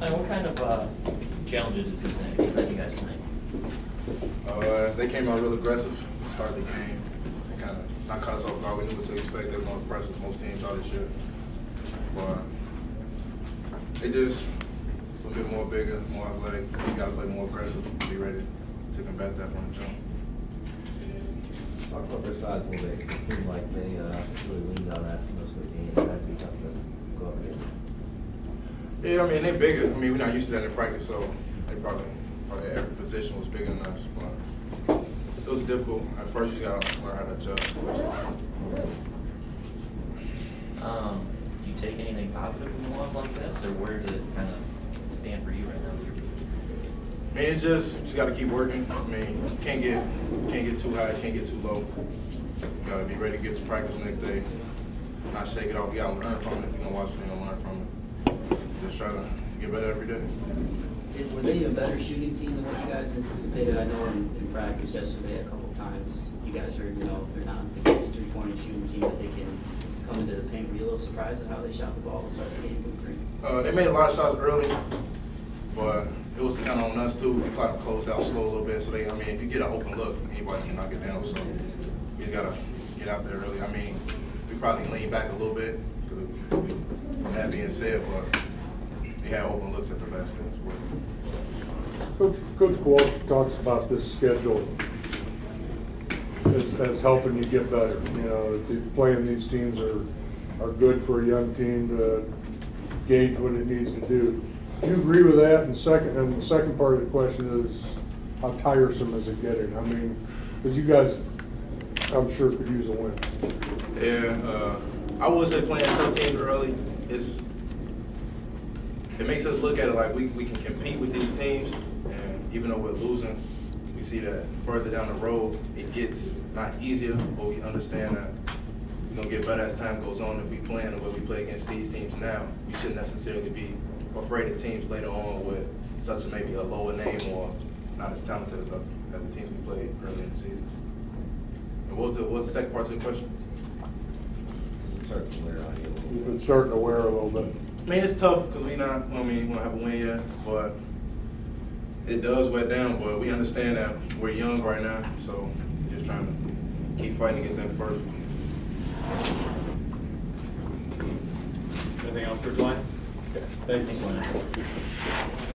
What kind of challenges did Cincinnati present you guys tonight? They came out real aggressive to start the game. They kind of not caught us off guard. We knew what to expect. They were going to press us. Most teams are this year. But they just a little bit more bigger, more athletic. You got to play more aggressive to be ready to combat that from the jump. Talk about their size a little bit, 'cause it seemed like they really leaned on that for most of the game. That'd be tough to go up against. Yeah, I mean, they're bigger. I mean, we're not used to that in practice, so they probably every position was bigger than us. But it was difficult. At first, you got to learn how to adjust. Do you take anything positive from a loss like this, or where did it kind of stand for you right now? I mean, it's just you just got to keep working. I mean, you can't get too high, can't get too low. You got to be ready to get to practice next day. Not shake it off. You got to learn from it. You're gonna watch it, you're gonna learn from it. Just try to get better every day. Were they a better shooting team than what you guys anticipated? I know in practice yesterday a couple times you guys are, they're not the biggest three-point shooting team, but they can come into the paint. Were you a little surprised at how they shot the ball to start the game? They made a lot of shots early, but it was kind of on us too. We kind of closed out slow a little bit. So if you get an open look, anybody can knock it down. So you just gotta get out there early. I mean, we probably leaned back a little bit from that being said, but they had open looks at the basket as well. Coach Walsh talks about this schedule as helping you get better. Playing these teams are good for a young team to gauge what it needs to do. Do you agree with that? And the second part of the question is, how tiresome is it getting? I mean, because you guys, I'm sure, could use a win. Yeah, I would say playing tough teams early it makes us look at it like we can compete with these teams, and even though we're losing, we see that further down the road it gets not easier, but we understand that we're gonna get better as time goes on. If we play the way we play against these teams now, we shouldn't necessarily be afraid of teams later on with such maybe a lower name or not as talented as the teams we played early in the season. And what's the second part to the question? It starts to wear on you a little You've bit. been starting to wear a little bit. I mean, it's tough because we don't have a win yet, but it does wear down. But we understand that we're young right now, so we're just trying to keep fighting to get them first. Anything else for Dwight? Okay, thanks. Thanks, Lynn.